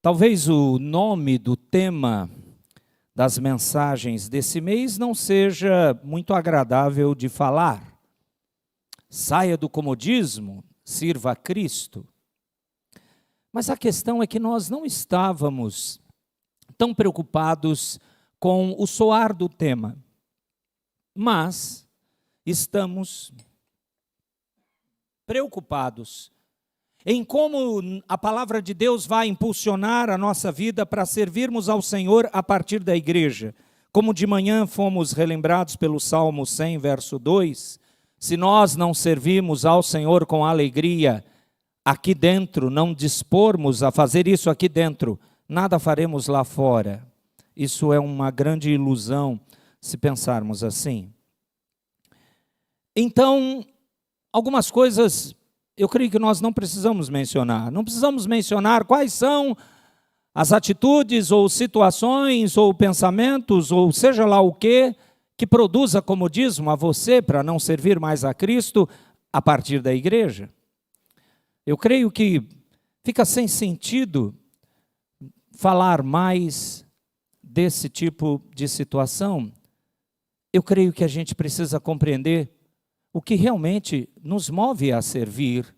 Talvez o nome do tema das mensagens desse mês não seja muito agradável de falar. Saia do comodismo, sirva a Cristo. Mas a questão é que nós não estávamos tão preocupados com o soar do tema, mas estamos preocupados em como a palavra de Deus vai impulsionar a nossa vida para servirmos ao Senhor a partir da igreja. Como de manhã fomos relembrados pelo Salmo 100, verso 2, se nós não servirmos ao Senhor com alegria aqui dentro, não dispormos a fazer isso aqui dentro, nada faremos lá fora. Isso é uma grande ilusão, se pensarmos assim. Então, algumas coisas eu creio que nós não precisamos mencionar. Não precisamos mencionar quais são as atitudes, ou situações, ou pensamentos, ou seja lá o que produza comodismo a você para não servir mais a Cristo a partir da igreja. Eu creio que fica sem sentido falar mais desse tipo de situação. Eu creio que a gente precisa compreender o que realmente nos move a servir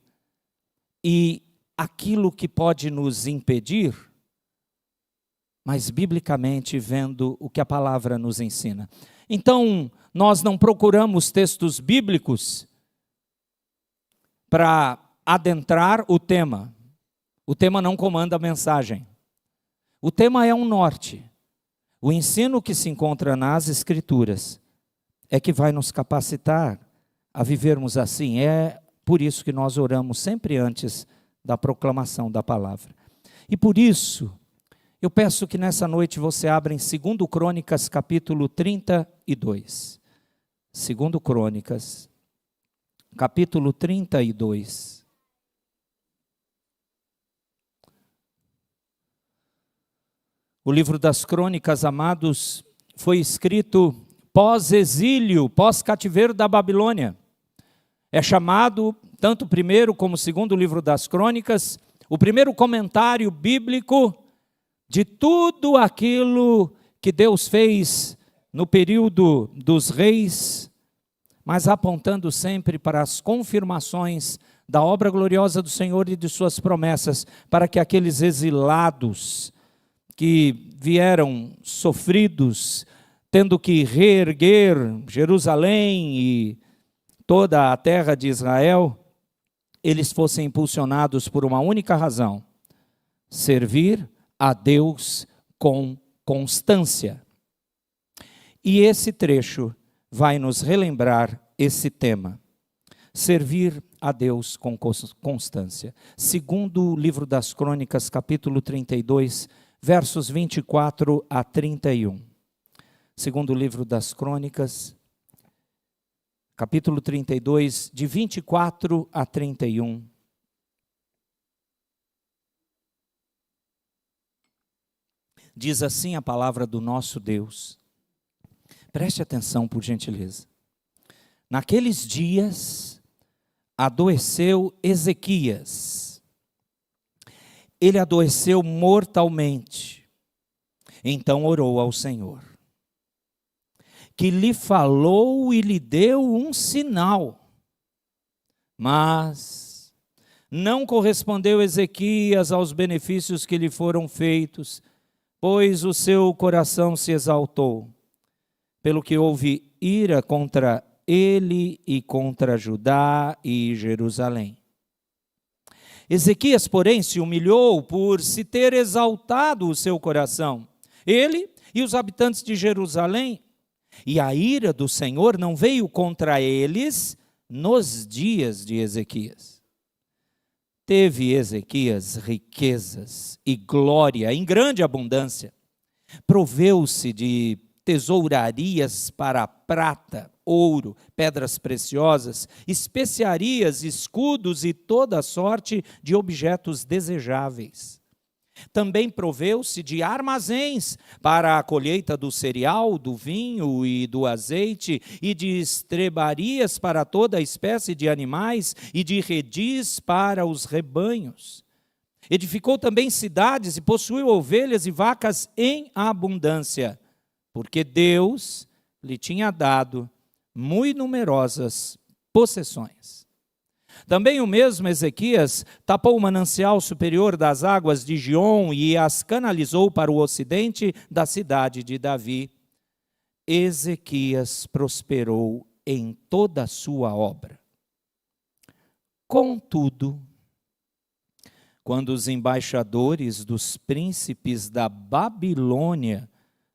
e aquilo que pode nos impedir, mas biblicamente vendo o que a palavra nos ensina. Então, nós não procuramos textos bíblicos para adentrar o tema. O tema não comanda a mensagem. O tema é um norte. O ensino que se encontra nas Escrituras é que vai nos capacitar a vivermos assim. É por isso que nós oramos sempre antes da proclamação da palavra. E por isso, eu peço que nessa noite você abra em 2 Crônicas, capítulo 32. 2 Crônicas, capítulo 32. O livro das Crônicas, amados, foi escrito pós-exílio, pós-cativeiro da Babilônia. É chamado, tanto o primeiro como o segundo livro das Crônicas, o primeiro comentário bíblico de tudo aquilo que Deus fez no período dos reis, mas apontando sempre para as confirmações da obra gloriosa do Senhor e de suas promessas, para que aqueles exilados que vieram sofridos, tendo que reerguer Jerusalém e toda a terra de Israel, eles fossem impulsionados por uma única razão: servir a Deus com constância. E esse trecho vai nos relembrar esse tema: servir a Deus com constância. Segundo o livro das Crônicas, capítulo 32, versos 24 a 31. Segundo o livro das Crônicas, capítulo 32, de 24 a 31. Diz assim a palavra do nosso Deus. Preste atenção, por gentileza. Naqueles dias, adoeceu Ezequias. Ele adoeceu mortalmente. Então orou ao Senhor, que lhe falou e lhe deu um sinal. Mas não correspondeu Ezequias aos benefícios que lhe foram feitos, pois o seu coração se exaltou, pelo que houve ira contra ele e contra Judá e Jerusalém. Ezequias, porém, se humilhou por se ter exaltado o seu coração, ele e os habitantes de Jerusalém, e a ira do Senhor não veio contra eles nos dias de Ezequias. Teve Ezequias riquezas e glória em grande abundância. Proveu-se de tesourarias para prata, ouro, pedras preciosas, especiarias, escudos e toda sorte de objetos desejáveis. Também proveu-se de armazéns para a colheita do cereal, do vinho e do azeite, e de estrebarias para toda espécie de animais, e de redis para os rebanhos. Edificou também cidades e possuiu ovelhas e vacas em abundância, porque Deus lhe tinha dado muito numerosas possessões. Também o mesmo Ezequias tapou o manancial superior das águas de Giom e as canalizou para o ocidente da cidade de Davi. Ezequias prosperou em toda a sua obra. Contudo, quando os embaixadores dos príncipes da Babilônia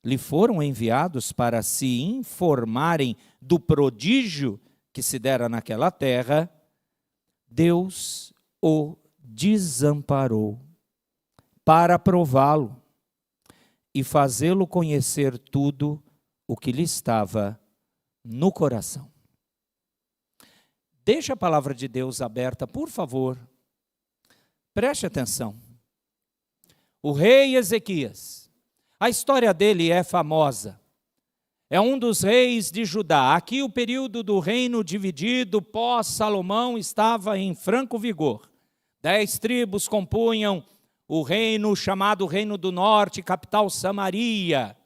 lhe foram enviados para se informarem do prodígio que se dera naquela terra, Deus o desamparou para prová-lo e fazê-lo conhecer tudo o que lhe estava no coração. Deixa a palavra de Deus aberta, por favor. Preste atenção. O rei Ezequias, a história dele é famosa. É um dos reis de Judá. Aqui o período do reino dividido pós-Salomão estava em franco vigor. 10 tribos compunham o reino chamado Reino do Norte, capital Samaria.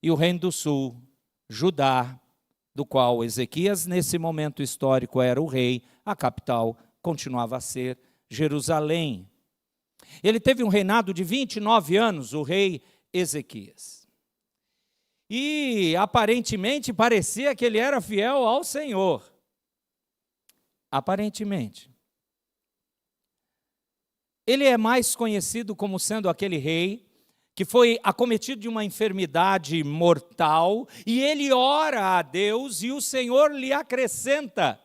E o reino do sul, Judá, do qual Ezequias nesse momento histórico era o rei, a capital continuava a ser Jerusalém. Ele teve um reinado de 29 anos, o rei Ezequias. E aparentemente parecia que ele era fiel ao Senhor. Aparentemente. Ele é mais conhecido como sendo aquele rei que foi acometido de uma enfermidade mortal, e ele ora a Deus e o Senhor lhe acrescenta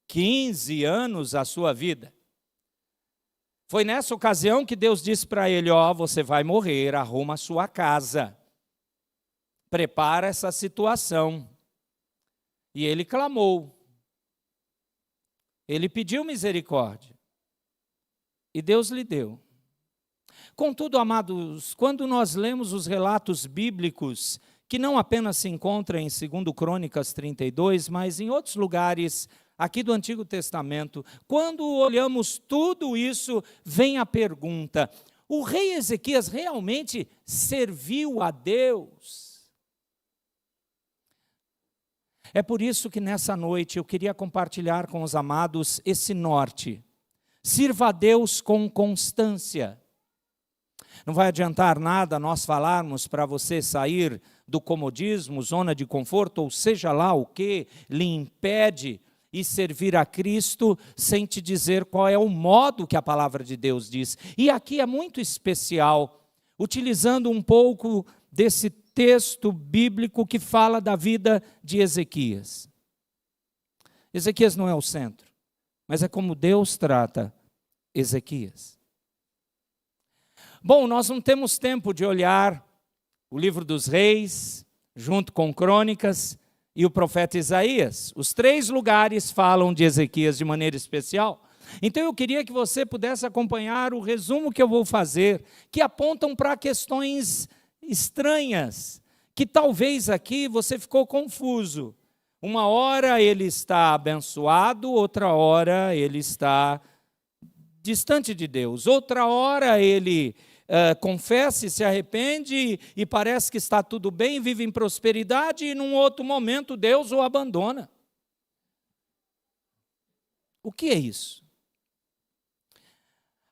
15 anos à sua vida. Foi nessa ocasião que Deus disse para ele, você vai morrer, arruma a sua casa. Prepara essa situação. E ele clamou. Ele pediu misericórdia. E Deus lhe deu. Contudo, amados, quando nós lemos os relatos bíblicos, que não apenas se encontram em 2 Crônicas 32, mas em outros lugares aqui do Antigo Testamento, quando olhamos tudo isso, vem a pergunta: o rei Ezequias realmente serviu a Deus? É por isso que nessa noite eu queria compartilhar com os amados esse norte. Sirva a Deus com constância. Não vai adiantar nada nós falarmos para você sair do comodismo, zona de conforto, ou seja lá o que lhe impede e servir a Cristo, sem te dizer qual é o modo que a palavra de Deus diz. E aqui é muito especial, utilizando um pouco desse texto bíblico que fala da vida de Ezequias. Ezequias não é o centro, mas é como Deus trata Ezequias. Bom, nós não temos tempo de olhar o livro dos reis, junto com Crônicas e o profeta Isaías. Os 3 lugares falam de Ezequias de maneira especial. Então eu queria que você pudesse acompanhar o resumo que eu vou fazer, que apontam para questões estranhas, que talvez aqui você ficou confuso. Uma hora ele está abençoado, outra hora ele está distante de Deus. Outra hora ele confessa e se arrepende e parece que está tudo bem, vive em prosperidade, e num outro momento Deus o abandona. O que é isso?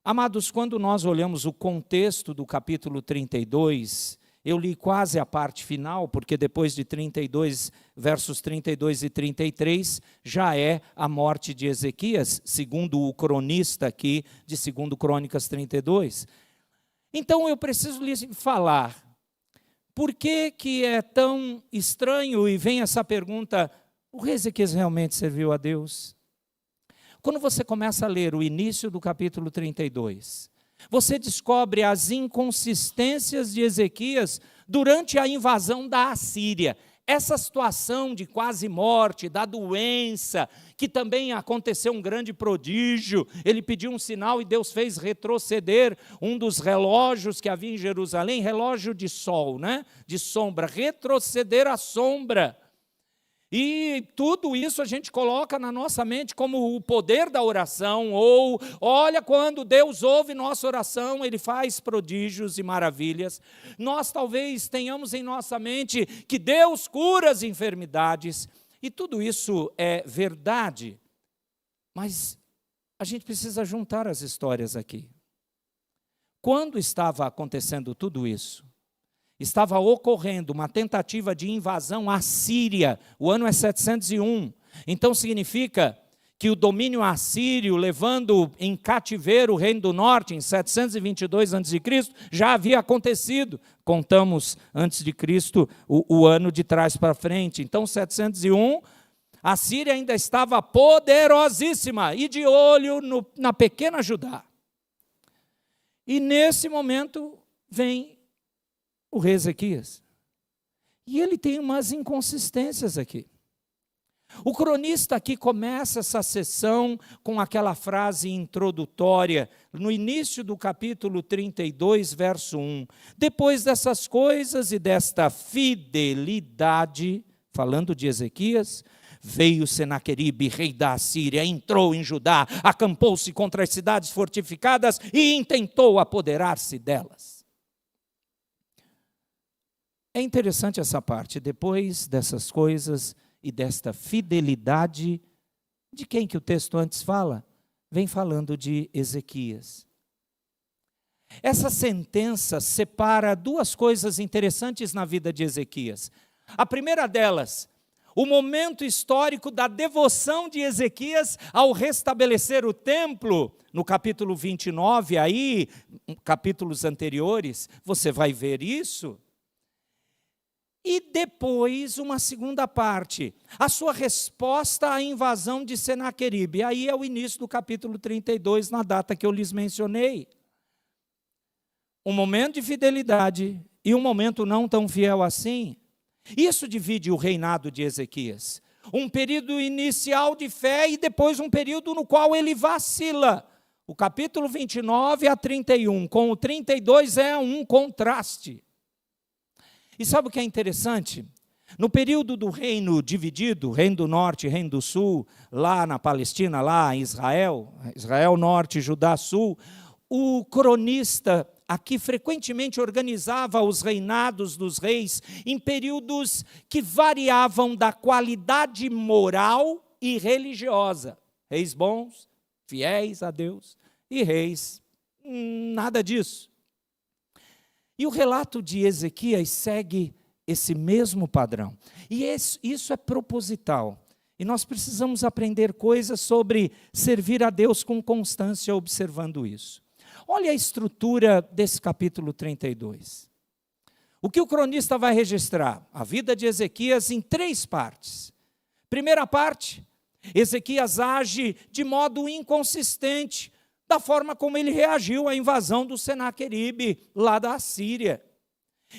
Amados, quando nós olhamos o contexto do capítulo 32, eu li quase a parte final, porque depois de 32, versos 32 e 33, já é a morte de Ezequias, segundo o cronista aqui de 2 Crônicas 32. Então eu preciso lhe falar, por que é tão estranho, e vem essa pergunta, o rei Ezequias realmente serviu a Deus? Quando você começa a ler o início do capítulo 32, você descobre as inconsistências de Ezequias durante a invasão da Assíria. Essa situação de quase morte, da doença, que também aconteceu um grande prodígio, ele pediu um sinal e Deus fez retroceder um dos relógios que havia em Jerusalém, relógio de sol, né? De sombra, retroceder a sombra. E tudo isso a gente coloca na nossa mente como o poder da oração, ou olha, quando Deus ouve nossa oração, Ele faz prodígios e maravilhas. Nós talvez tenhamos em nossa mente que Deus cura as enfermidades, e tudo isso é verdade, mas a gente precisa juntar as histórias aqui. Quando estava acontecendo tudo isso, estava ocorrendo uma tentativa de invasão à Síria, o ano é 701, então significa que o domínio assírio, levando em cativeiro o reino do norte, em 722 a.C., já havia acontecido, contamos antes de Cristo o ano de trás para frente, então 701, a Síria ainda estava poderosíssima e de olho na pequena Judá. E nesse momento vem o rei Ezequias. E ele tem umas inconsistências aqui. O cronista aqui começa essa sessão com aquela frase introdutória, no início do capítulo 32, verso 1. Depois dessas coisas e desta fidelidade, falando de Ezequias, veio Senaqueribe, rei da Assíria, entrou em Judá, acampou-se contra as cidades fortificadas e intentou apoderar-se delas. É interessante essa parte, depois dessas coisas e desta fidelidade, de quem que o texto antes fala? Vem falando de Ezequias. Essa sentença separa duas coisas interessantes na vida de Ezequias. A primeira delas, o momento histórico da devoção de Ezequias ao restabelecer o templo, no capítulo 29, aí, capítulos anteriores, você vai ver isso. E depois, uma segunda parte, a sua resposta à invasão de Senaqueribe. Aí é o início do capítulo 32, na data que eu lhes mencionei. Um momento de fidelidade e um momento não tão fiel assim. Isso divide o reinado de Ezequias. Um período inicial de fé e depois um período no qual ele vacila. O capítulo 29 a 31, com o 32 é um contraste. E sabe o que é interessante? No período do reino dividido, reino do norte e reino do sul, lá na Palestina, lá em Israel, Israel norte, Judá sul, o cronista aqui frequentemente organizava os reinados dos reis em períodos que variavam da qualidade moral e religiosa. Reis bons, fiéis a Deus, e reis, nada disso. E o relato de Ezequias segue esse mesmo padrão. E isso é proposital. E nós precisamos aprender coisas sobre servir a Deus com constância observando isso. Olha a estrutura desse capítulo 32. O que o cronista vai registrar? A vida de Ezequias em 3 partes. Primeira parte, Ezequias age de modo inconsistente, da forma como ele reagiu à invasão do Senaqueribe, lá da Assíria.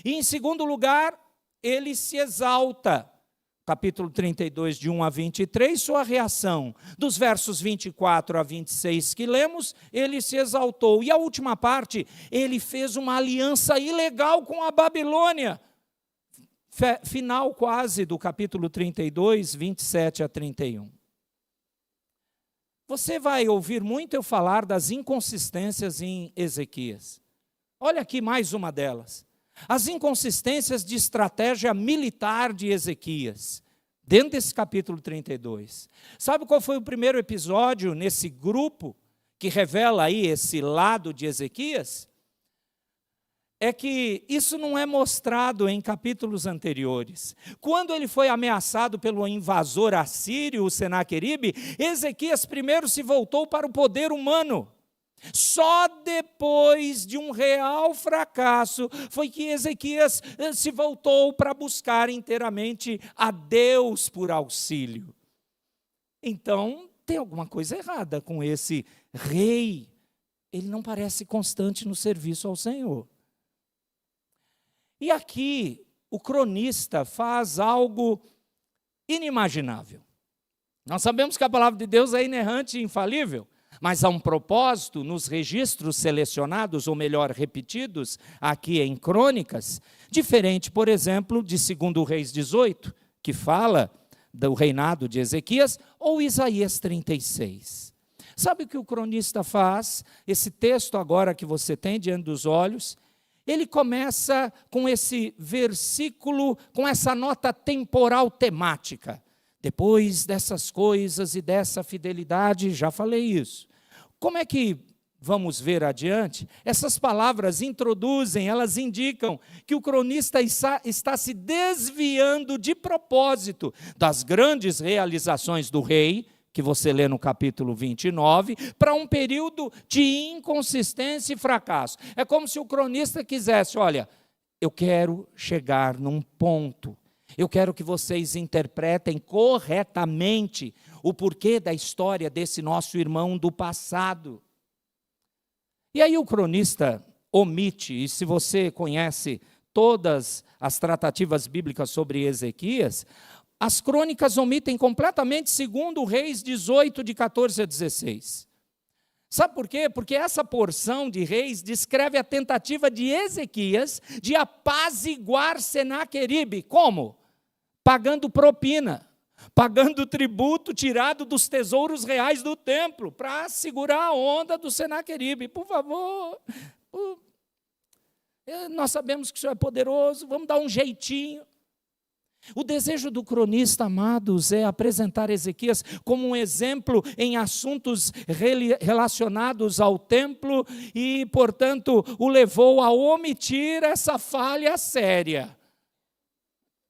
E em segundo lugar, ele se exalta. Capítulo 32, de 1 a 23, sua reação. Dos versos 24 a 26 que lemos, ele se exaltou. E a última parte, ele fez uma aliança ilegal com a Babilônia. Final quase do capítulo 32, 27 a 31. Você vai ouvir muito eu falar das inconsistências em Ezequias. Olha aqui mais uma delas. As inconsistências de estratégia militar de Ezequias, dentro desse capítulo 32. Sabe qual foi o primeiro episódio nesse grupo que revela aí esse lado de Ezequias? É que isso não é mostrado em capítulos anteriores. Quando ele foi ameaçado pelo invasor assírio, o Senaqueribe, Ezequias primeiro se voltou para o poder humano. Só depois de um real fracasso foi que Ezequias se voltou para buscar inteiramente a Deus por auxílio. Então, tem alguma coisa errada com esse rei. Ele não parece constante no serviço ao Senhor. E aqui, o cronista faz algo inimaginável. Nós sabemos que a palavra de Deus é inerrante e infalível, mas há um propósito nos registros selecionados, ou melhor, repetidos, aqui em Crônicas, diferente, por exemplo, de 2 Reis 18, que fala do reinado de Ezequias, ou Isaías 36. Sabe o que o cronista faz? Esse texto agora que você tem diante dos olhos, ele começa com esse versículo, com essa nota temporal temática. Depois dessas coisas e dessa fidelidade, já falei isso. Como é que vamos ver adiante? Essas palavras introduzem, elas indicam que o cronista está se desviando de propósito das grandes realizações do rei, que você lê no capítulo 29, para um período de inconsistência e fracasso. É como se o cronista quisesse, olha, eu quero chegar num ponto, eu quero que vocês interpretem corretamente o porquê da história desse nosso irmão do passado. E aí o cronista omite, e se você conhece todas as tratativas bíblicas sobre Ezequias, as crônicas omitem completamente 2 Reis 18, de 14 a 16. Sabe por quê? Porque essa porção de Reis descreve a tentativa de Ezequias de apaziguar Senaqueribe. Como? Pagando propina, pagando tributo tirado dos tesouros reais do templo, para segurar a onda do Senaqueribe. Por favor, nós sabemos que o Senhor é poderoso, vamos dar um jeitinho. O desejo do cronista, amados, é apresentar Ezequias como um exemplo em assuntos relacionados ao templo e, portanto, o levou a omitir essa falha séria.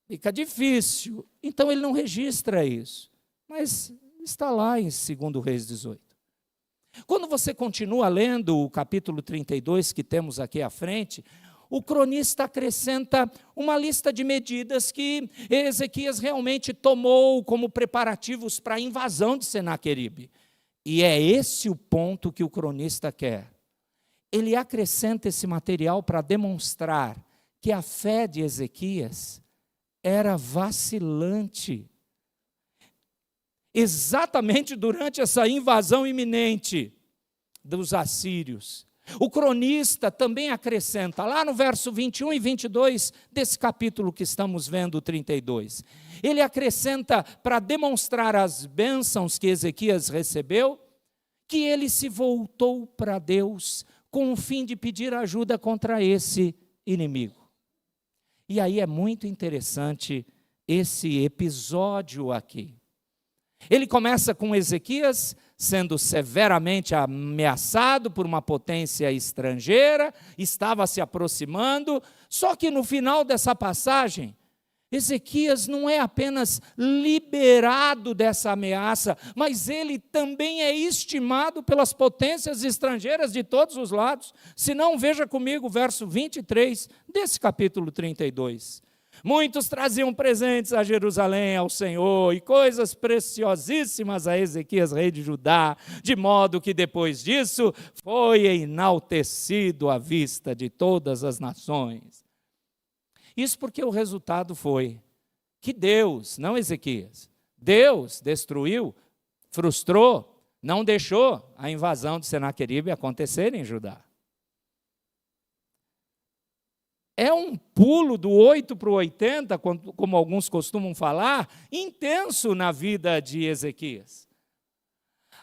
Fica difícil, então ele não registra isso, mas está lá em 2 Reis 18. Quando você continua lendo o capítulo 32 que temos aqui à frente, o cronista acrescenta uma lista de medidas que Ezequias realmente tomou como preparativos para a invasão de Senaqueribe. E é esse o ponto que o cronista quer. Ele acrescenta esse material para demonstrar que a fé de Ezequias era vacilante. Exatamente durante essa invasão iminente dos assírios. O cronista também acrescenta, lá no verso 21 e 22 desse capítulo que estamos vendo, 32, ele acrescenta, para demonstrar as bênçãos que Ezequias recebeu, que ele se voltou para Deus com o fim de pedir ajuda contra esse inimigo. E aí é muito interessante esse episódio aqui. Ele começa com Ezequias sendo severamente ameaçado por uma potência estrangeira, estava se aproximando, só que no final dessa passagem, Ezequias não é apenas liberado dessa ameaça, mas ele também é estimado pelas potências estrangeiras de todos os lados. Se não, veja comigo o verso 23 desse capítulo 32. Muitos traziam presentes a Jerusalém, ao Senhor, e coisas preciosíssimas a Ezequias, rei de Judá, de modo que depois disso foi enaltecido à vista de todas as nações. Isso porque o resultado foi que Deus, não Ezequias, Deus destruiu, frustrou, não deixou a invasão de Senaqueribe acontecer em Judá. É um pulo do 8 para o 80, como alguns costumam falar, intenso na vida de Ezequias.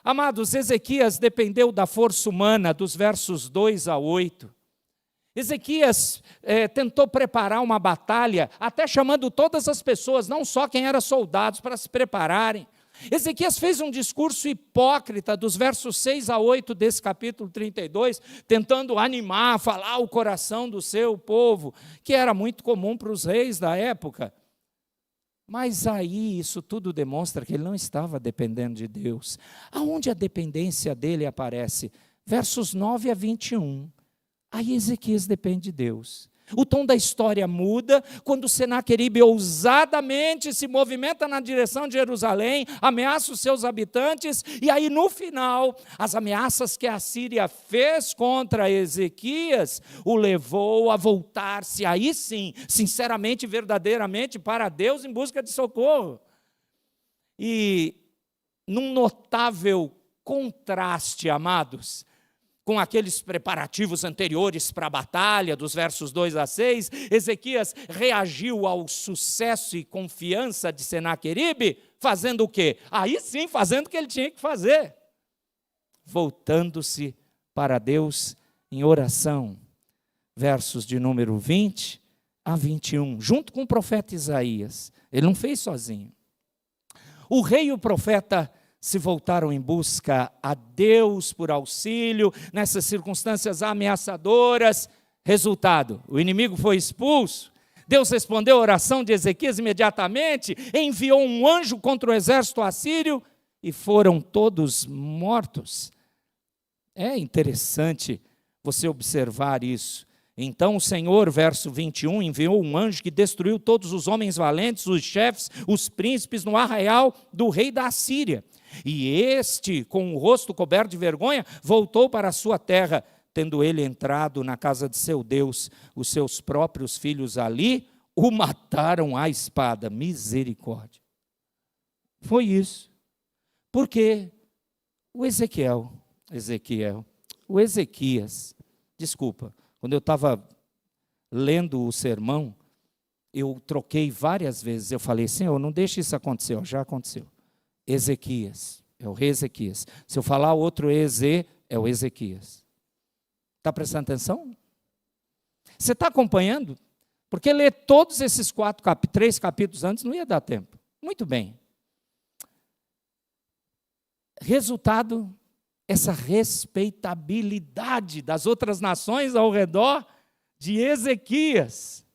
Amados, Ezequias dependeu da força humana, dos versos 2 a 8. Ezequias tentou preparar uma batalha, até chamando todas as pessoas, não só quem era soldados, para se prepararem. Ezequias fez um discurso hipócrita dos versos 6 a 8 desse capítulo 32, tentando animar, falar o coração do seu povo, que era muito comum para os reis da época. Mas aí isso tudo demonstra que ele não estava dependendo de Deus. Aonde a dependência dele aparece? Versos 9 a 21. Aí Ezequias depende de Deus. O tom da história muda quando Senaqueribe ousadamente se movimenta na direção de Jerusalém, ameaça os seus habitantes, e aí no final, as ameaças que a Síria fez contra Ezequias o levou a voltar-se, aí sim, sinceramente e verdadeiramente, para Deus em busca de socorro. E num notável contraste, amados, com aqueles preparativos anteriores para a batalha, dos versos 2 a 6, Ezequias reagiu ao sucesso e confiança de Senaqueribe, fazendo o quê? Aí sim, fazendo o que ele tinha que fazer. Voltando-se para Deus em oração. Versos de número 20 a 21, junto com o profeta Isaías. Ele não fez sozinho. O rei e o profeta se voltaram em busca a Deus por auxílio, nessas circunstâncias ameaçadoras. Resultado, o inimigo foi expulso. Deus respondeu a oração de Ezequias imediatamente, enviou um anjo contra o exército assírio e foram todos mortos. É interessante você observar isso. Então o Senhor, verso 21, enviou um anjo que destruiu todos os homens valentes, os chefes, os príncipes no arraial do rei da Assíria. E este, com o rosto coberto de vergonha, voltou para a sua terra, tendo ele entrado na casa de seu Deus. Os seus próprios filhos ali o mataram à espada. Misericórdia. Foi isso. Porque o Ezequias, quando eu estava lendo o sermão, eu troquei várias vezes. Eu falei, Senhor, não deixe isso acontecer. Ó, já aconteceu. Ezequias, é o rei Ezequias. Se eu falar outro Eze, é o Ezequias. Está prestando atenção? Você está acompanhando? Porque ler todos esses 3 capítulos antes não ia dar tempo. Muito bem. Resultado, essa respeitabilidade das outras nações ao redor de Ezequias.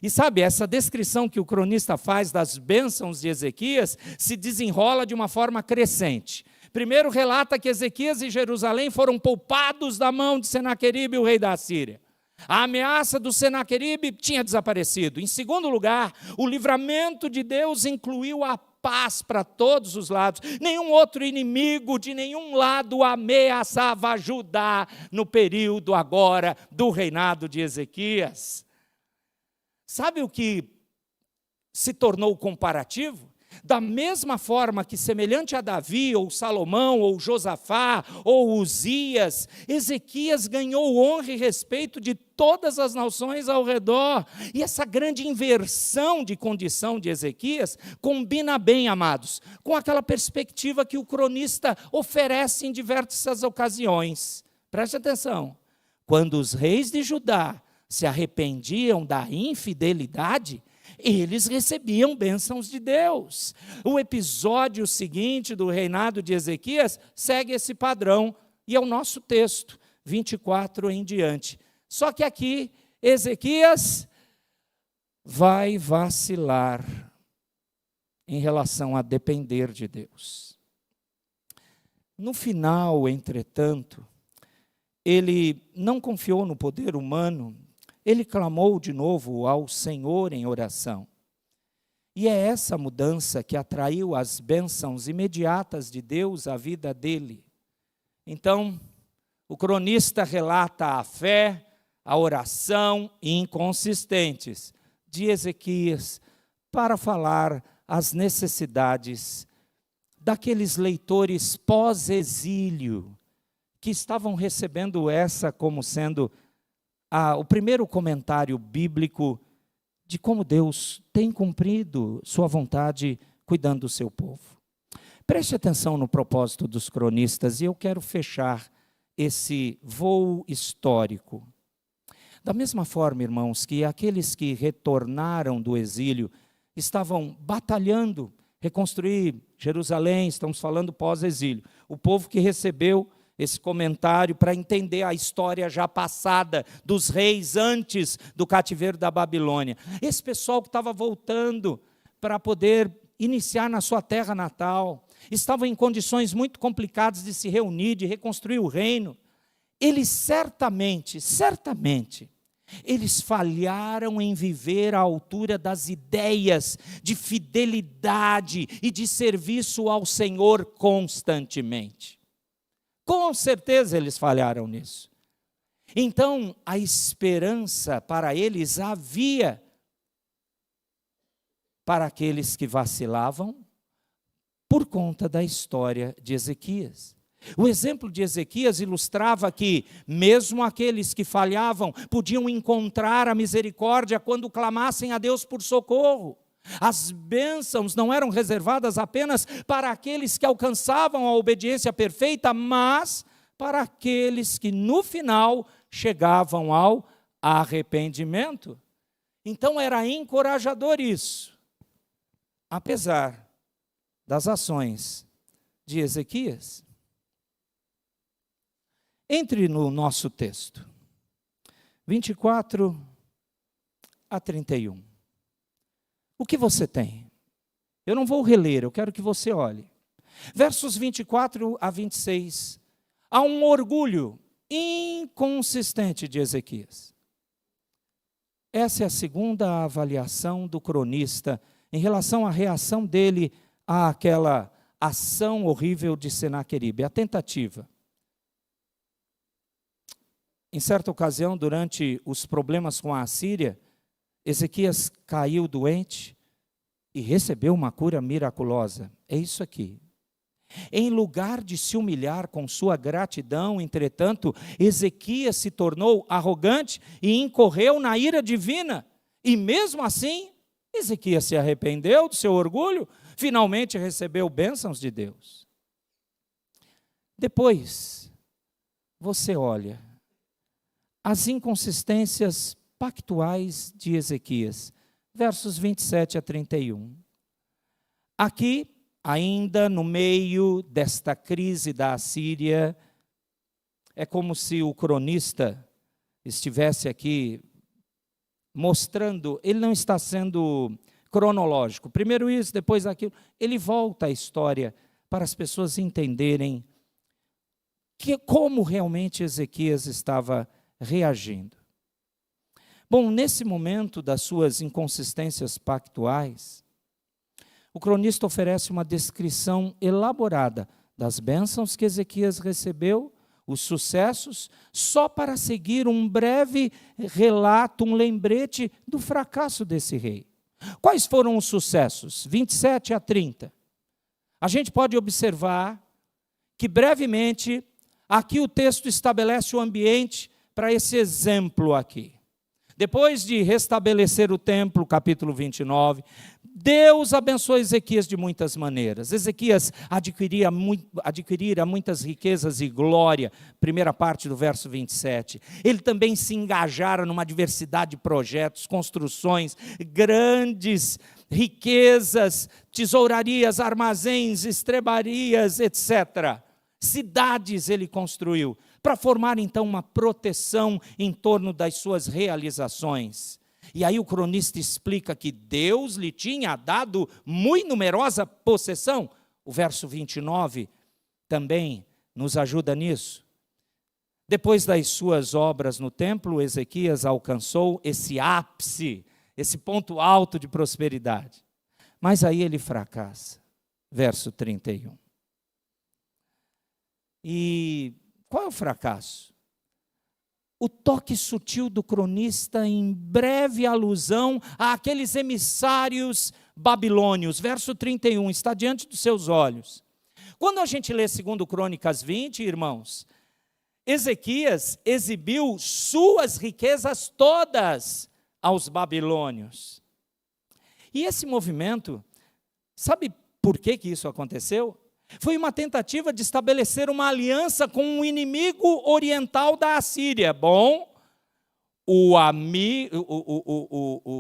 E sabe, essa descrição que o cronista faz das bênçãos de Ezequias se desenrola de uma forma crescente. Primeiro relata que Ezequias e Jerusalém foram poupados da mão de Senaqueribe, o rei da Assíria. A ameaça do Senaqueribe tinha desaparecido. Em segundo lugar, o livramento de Deus incluiu a paz para todos os lados. Nenhum outro inimigo de nenhum lado ameaçava Judá no período agora do reinado de Ezequias. Sabe o que se tornou comparativo? Da mesma forma que, semelhante a Davi, ou Salomão, ou Josafá, ou Uzias, Ezequias ganhou honra e respeito de todas as nações ao redor. E essa grande inversão de condição de Ezequias combina bem, amados, com aquela perspectiva que o cronista oferece em diversas ocasiões. Preste atenção. Quando os reis de Judá se arrependiam da infidelidade, eles recebiam bênçãos de Deus. O episódio seguinte do reinado de Ezequias segue esse padrão, e é o nosso texto, 24 em diante. Só que aqui, Ezequias vai vacilar em relação a depender de Deus. No final, entretanto, ele não confiou no poder humano. Ele clamou de novo ao Senhor em oração. E é essa mudança que atraiu as bênçãos imediatas de Deus à vida dele. Então, o cronista relata a fé, a oração inconsistentes de Ezequias para falar as necessidades daqueles leitores pós-exílio que estavam recebendo essa como sendo o primeiro comentário bíblico de como Deus tem cumprido sua vontade cuidando do seu povo. Preste atenção no propósito dos cronistas, e eu quero fechar esse voo histórico. Da mesma forma, irmãos, que aqueles que retornaram do exílio estavam batalhando, reconstruir Jerusalém, estamos falando pós-exílio. O povo que recebeu esse comentário para entender a história já passada dos reis antes do cativeiro da Babilônia. Esse pessoal que estava voltando para poder iniciar na sua terra natal, estavam em condições muito complicadas de se reunir, de reconstruir o reino. Eles certamente, eles falharam em viver à altura das ideias de fidelidade e de serviço ao Senhor constantemente. Com certeza eles falharam nisso. Então, a esperança para eles havia, para aqueles que vacilavam, por conta da história de Ezequias. O exemplo de Ezequias ilustrava que, mesmo aqueles que falhavam, podiam encontrar a misericórdia quando clamassem a Deus por socorro. As bênçãos não eram reservadas apenas para aqueles que alcançavam a obediência perfeita, mas para aqueles que, no final, chegavam ao arrependimento. Então, era encorajador isso, apesar das ações de Ezequias. Entre no nosso texto, 24 a 31. O que você tem? Eu não vou reler, eu quero que você olhe. Versos 24 a 26. Há um orgulho inconsistente de Ezequias. Essa é a segunda avaliação do cronista em relação à reação dele àquela ação horrível de Senaqueribe, a tentativa. Em certa ocasião, durante os problemas com a Assíria, Ezequias caiu doente e recebeu uma cura miraculosa. É isso aqui. Em lugar de se humilhar com sua gratidão, entretanto, Ezequias se tornou arrogante e incorreu na ira divina. E mesmo assim, Ezequias se arrependeu do seu orgulho, finalmente recebeu bênçãos de Deus. Depois, você olha as inconsistências pactuais de Ezequias, versos 27 a 31. Aqui, ainda no meio desta crise da Assíria, é como se o cronista estivesse aqui mostrando, ele não está sendo cronológico, primeiro isso, depois aquilo, ele volta a história para as pessoas entenderem como realmente Ezequias estava reagindo. Bom, nesse momento das suas inconsistências pactuais, o cronista oferece uma descrição elaborada das bênçãos que Ezequias recebeu, os sucessos, só para seguir um breve relato, um lembrete do fracasso desse rei. Quais foram os sucessos? 27 a 30. A gente pode observar que brevemente, aqui o texto estabelece o ambiente para esse exemplo aqui. Depois de restabelecer o templo, capítulo 29, Deus abençoou Ezequias de muitas maneiras. Ezequias adquirira muitas riquezas e glória, primeira parte do verso 27. Ele também se engajara numa diversidade de projetos, construções, grandes riquezas, tesourarias, armazéns, estrebarias, etc. Cidades ele construiu, para formar então uma proteção em torno das suas realizações. E aí o cronista explica que Deus lhe tinha dado muito numerosa possessão. O verso 29 também nos ajuda nisso. Depois das suas obras no templo, Ezequias alcançou esse ápice, esse ponto alto de prosperidade. Mas aí ele fracassa. Verso 31. E qual é o fracasso? O toque sutil do cronista em breve alusão àqueles emissários babilônios. Verso 31, está diante dos seus olhos. Quando a gente lê 2 Crônicas 20, irmãos, Ezequias exibiu suas riquezas todas aos babilônios. E esse movimento, sabe por que isso aconteceu? Foi uma tentativa de estabelecer uma aliança com um inimigo oriental da Assíria. Bom,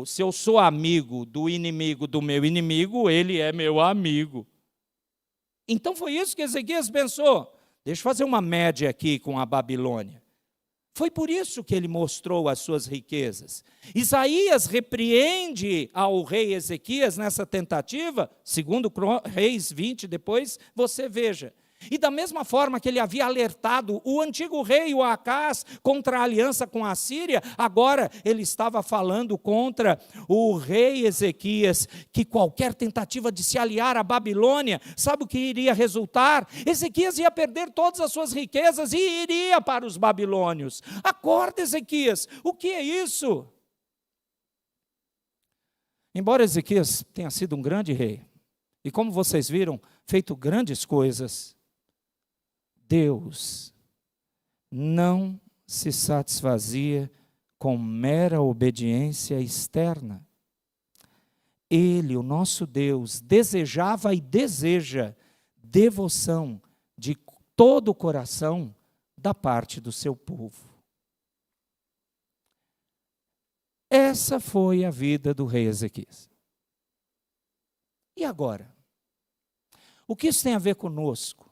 se eu sou amigo do inimigo do meu inimigo, ele é meu amigo. Então foi isso que Ezequias pensou. Deixa eu fazer uma média aqui com a Babilônia. Foi por isso que ele mostrou as suas riquezas. Isaías repreende ao rei Ezequias nessa tentativa, segundo Reis 20, depois você veja. E da mesma forma que ele havia alertado o antigo rei, o Acás, contra a aliança com a Síria, agora ele estava falando contra o rei Ezequias, que qualquer tentativa de se aliar à Babilônia, sabe o que iria resultar? Ezequias ia perder todas as suas riquezas e iria para os babilônios. Acorda, Ezequias, o que é isso? Embora Ezequias tenha sido um grande rei, e como vocês viram, feito grandes coisas, Deus não se satisfazia com mera obediência externa. Ele, o nosso Deus, desejava e deseja devoção de todo o coração da parte do seu povo. Essa foi a vida do rei Ezequias. E agora? O que isso tem a ver conosco?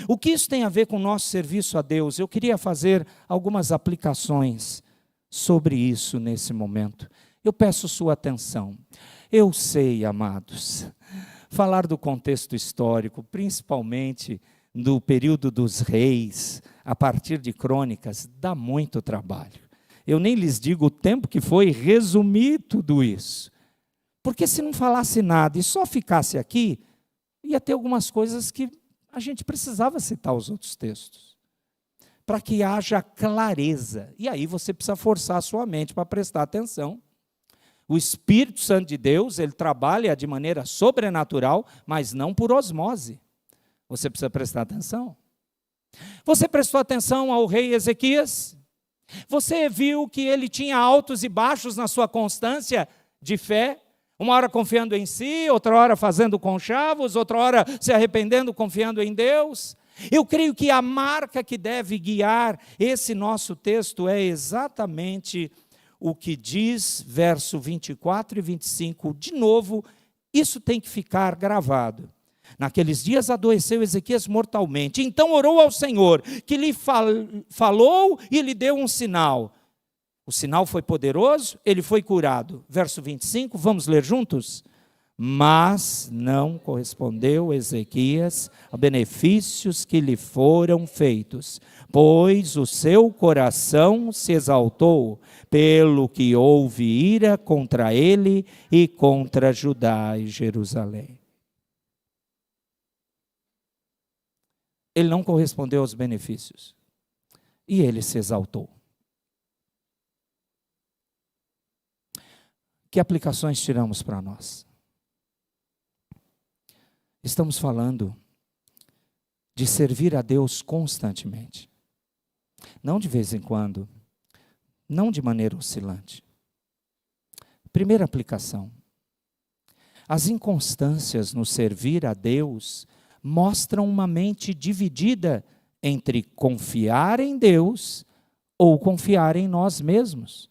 O que isso tem a ver com o nosso serviço a Deus? Eu queria fazer algumas aplicações sobre isso nesse momento. Eu peço sua atenção. Eu sei, amados, falar do contexto histórico, principalmente do período dos reis, a partir de crônicas, dá muito trabalho. Eu nem lhes digo o tempo que foi resumir tudo isso. Porque se não falasse nada e só ficasse aqui, ia ter algumas coisas que a gente precisava citar os outros textos, para que haja clareza. E aí você precisa forçar a sua mente para prestar atenção. O Espírito Santo de Deus, ele trabalha de maneira sobrenatural, mas não por osmose. Você precisa prestar atenção. Você prestou atenção ao rei Ezequias? Você viu que ele tinha altos e baixos na sua constância de fé? Uma hora confiando em si, outra hora fazendo conchavos, outra hora se arrependendo, confiando em Deus. Eu creio que a marca que deve guiar esse nosso texto é exatamente o que diz verso 24 e 25. De novo, isso tem que ficar gravado. Naqueles dias adoeceu Ezequias mortalmente. Então orou ao Senhor, que lhe falou e lhe deu um sinal. O sinal foi poderoso, ele foi curado. Verso 25, vamos ler juntos? Mas não correspondeu Ezequias a benefícios que lhe foram feitos, pois o seu coração se exaltou, pelo que houve ira contra ele e contra Judá e Jerusalém. Ele não correspondeu aos benefícios e ele se exaltou. Que aplicações tiramos para nós? Estamos falando de servir a Deus constantemente. Não de vez em quando, não de maneira oscilante. Primeira aplicação. As inconstâncias no servir a Deus mostram uma mente dividida entre confiar em Deus ou confiar em nós mesmos.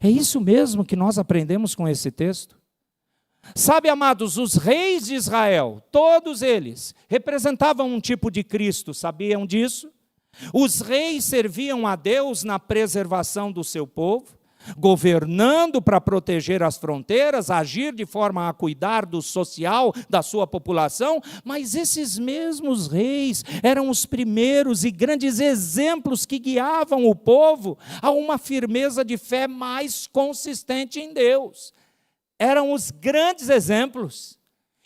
É isso mesmo que nós aprendemos com esse texto. Sabe, amados, os reis de Israel, todos eles, representavam um tipo de Cristo, sabiam disso? Os reis serviam a Deus na preservação do seu povo, governando para proteger as fronteiras, agir de forma a cuidar do social da sua população, mas esses mesmos reis eram os primeiros e grandes exemplos que guiavam o povo a uma firmeza de fé mais consistente em Deus. Eram os grandes exemplos.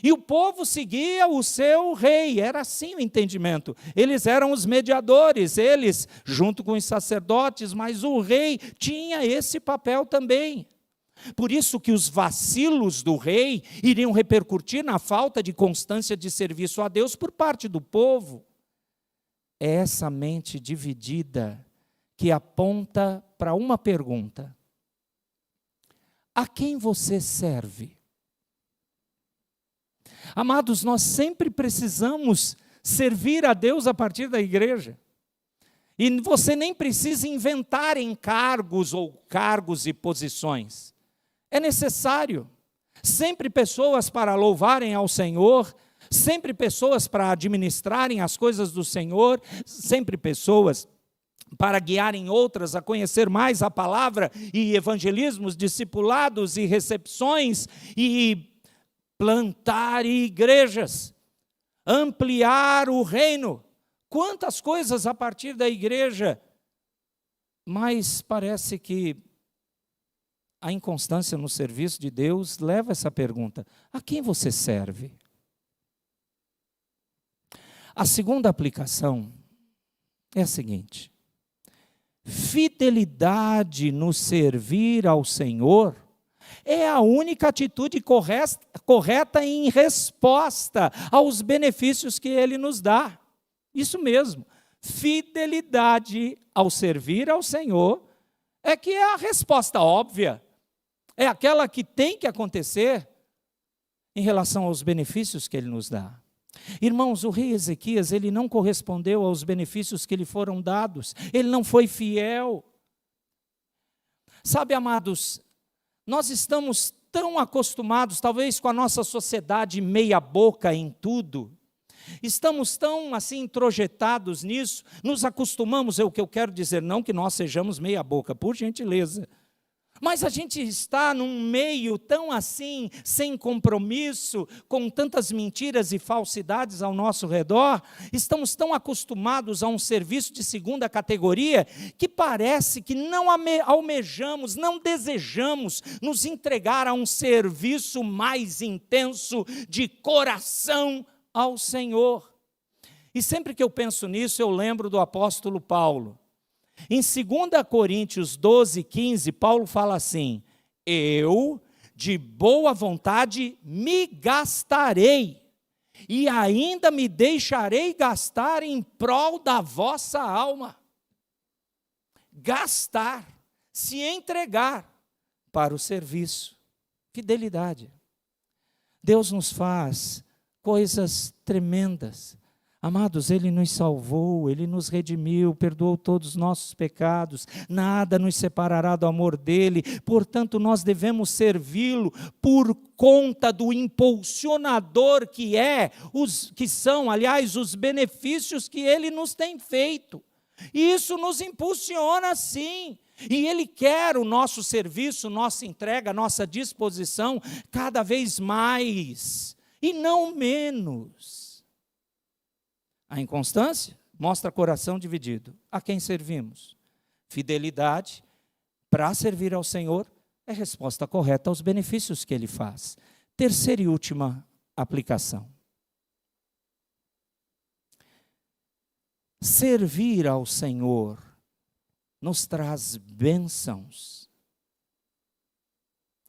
E o povo seguia o seu rei, era assim o entendimento. Eles eram os mediadores, eles junto com os sacerdotes, mas o rei tinha esse papel também. Por isso que os vacilos do rei iriam repercutir na falta de constância de serviço a Deus por parte do povo. É essa mente dividida que aponta para uma pergunta: a quem você serve? Amados, nós sempre precisamos servir a Deus a partir da igreja. E você nem precisa inventar encargos ou cargos e posições. É necessário. Sempre pessoas para louvarem ao Senhor, sempre pessoas para administrarem as coisas do Senhor, sempre pessoas para guiarem outras a conhecer mais a palavra e evangelismos, discipulados e recepções e plantar igrejas, ampliar o reino. Quantas coisas a partir da igreja, mas parece que a inconstância no serviço de Deus leva essa pergunta: a quem você serve? A segunda aplicação é a seguinte: fidelidade no servir ao Senhor é a única atitude correta em resposta aos benefícios que Ele nos dá. Isso mesmo. Fidelidade ao servir ao Senhor é que é a resposta óbvia. É aquela que tem que acontecer em relação aos benefícios que Ele nos dá. Irmãos, o rei Ezequias, ele não correspondeu aos benefícios que lhe foram dados. Ele não foi fiel. Sabe, amados, nós estamos tão acostumados, talvez com a nossa sociedade meia boca em tudo, estamos tão assim introjetados nisso, nos acostumamos, é o que eu quero dizer, não que nós sejamos meia boca, por gentileza, mas a gente está num meio tão assim, sem compromisso, com tantas mentiras e falsidades ao nosso redor, estamos tão acostumados a um serviço de segunda categoria, que parece que não almejamos, não desejamos nos entregar a um serviço mais intenso de coração ao Senhor. E sempre que eu penso nisso, eu lembro do apóstolo Paulo. Em 2 Coríntios 12, 15, Paulo fala assim: eu, de boa vontade, me gastarei, e ainda me deixarei gastar em prol da vossa alma. Gastar, se entregar para o serviço. Fidelidade. Deus nos faz coisas tremendas. Amados, Ele nos salvou, Ele nos redimiu, perdoou todos os nossos pecados, nada nos separará do amor dEle, portanto nós devemos servi-lo por conta do impulsionador que são, aliás, os benefícios que Ele nos tem feito. E isso nos impulsiona sim, e Ele quer o nosso serviço, nossa entrega, nossa disposição cada vez mais, e não menos. A inconstância mostra coração dividido. A quem servimos? Fidelidade para servir ao Senhor é resposta correta aos benefícios que Ele faz. Terceira e última aplicação. Servir ao Senhor nos traz bênçãos.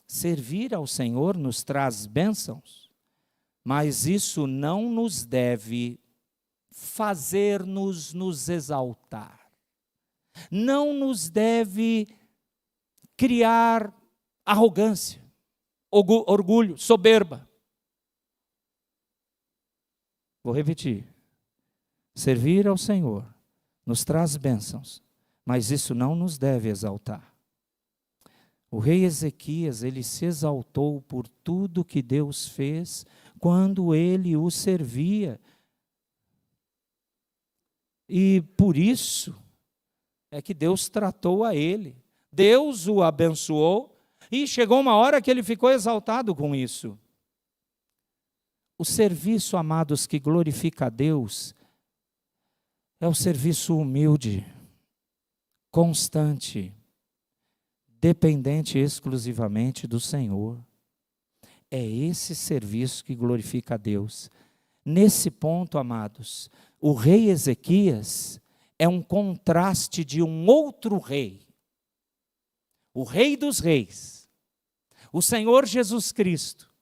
Servir ao Senhor nos traz bênçãos, mas isso não nos deve fazer-nos nos exaltar. Não nos deve criar arrogância, orgulho, soberba. Vou repetir. Servir ao Senhor nos traz bênçãos, mas isso não nos deve exaltar. O rei Ezequias, ele se exaltou por tudo que Deus fez quando ele o servia. E por isso é que Deus tratou a ele. Deus o abençoou e chegou uma hora que ele ficou exaltado com isso. O serviço, amados, que glorifica a Deus é o serviço humilde, constante, dependente exclusivamente do Senhor. É esse serviço que glorifica a Deus. Nesse ponto, amados, o rei Ezequias é um contraste de um outro rei. O Rei dos Reis, o Senhor Jesus Cristo.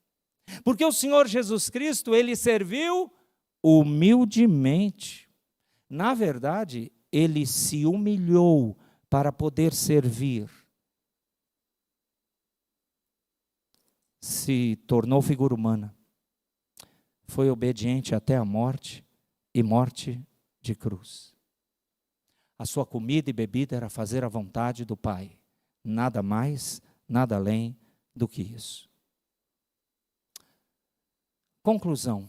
Porque o Senhor Jesus Cristo, Ele serviu humildemente. Na verdade, Ele se humilhou para poder servir. Se tornou figura humana. Foi obediente até a morte, e morte de cruz. A sua comida e bebida era fazer a vontade do Pai. Nada mais, nada além do que isso. Conclusão.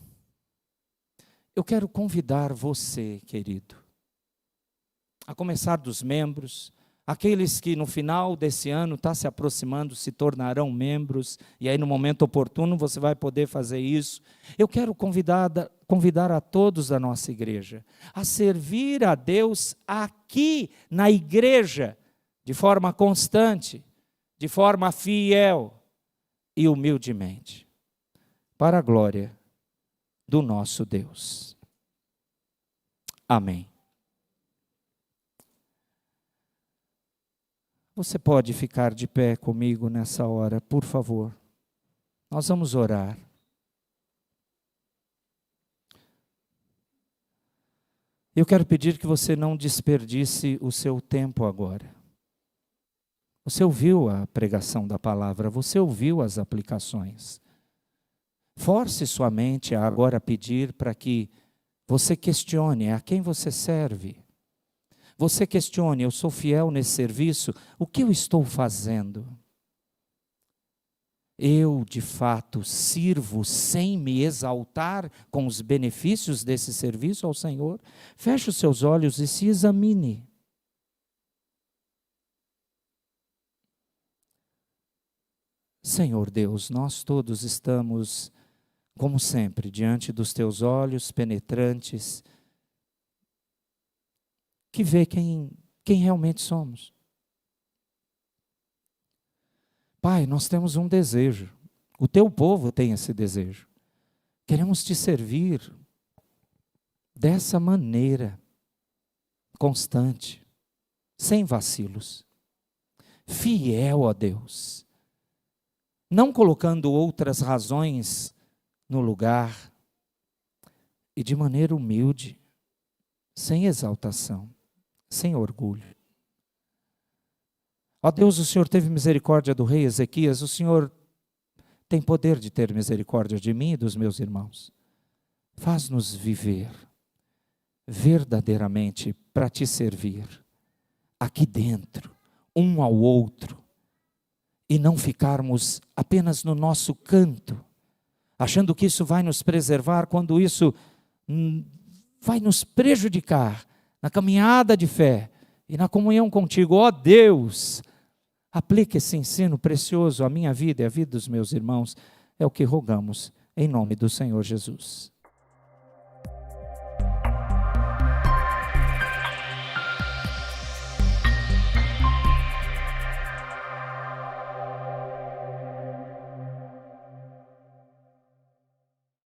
Eu quero convidar você, querido, a começar dos membros, aqueles que no final desse ano está se aproximando, se tornarão membros, e aí no momento oportuno você vai poder fazer isso. Eu quero convidar a todos da nossa igreja a servir a Deus aqui na igreja, de forma constante, de forma fiel e humildemente, para a glória do nosso Deus. Amém. Você pode ficar de pé comigo nessa hora, por favor. Nós vamos orar. Eu quero pedir que você não desperdice o seu tempo agora. Você ouviu a pregação da palavra, você ouviu as aplicações. Force sua mente a agora pedir para que você questione a quem você serve. Você questione, eu sou fiel nesse serviço, o que eu estou fazendo? Eu, de fato, sirvo sem me exaltar com os benefícios desse serviço ao Senhor? Feche os seus olhos e se examine. Senhor Deus, nós todos estamos, como sempre, diante dos teus olhos penetrantes, que vê quem realmente somos. Pai, nós temos um desejo, o teu povo tem esse desejo. Queremos te servir dessa maneira, constante, sem vacilos, fiel, ó Deus, não colocando outras razões no lugar e de maneira humilde, sem exaltação, sem orgulho. Ó Deus, o Senhor teve misericórdia do rei Ezequias, o Senhor tem poder de ter misericórdia de mim e dos meus irmãos. Faz-nos viver verdadeiramente para te servir, aqui dentro, um ao outro, e não ficarmos apenas no nosso canto, achando que isso vai nos preservar, quando isso vai nos prejudicar na caminhada de fé e na comunhão contigo. Ó Deus, aplique esse ensino precioso à minha vida e à vida dos meus irmãos, é o que rogamos, em nome do Senhor Jesus.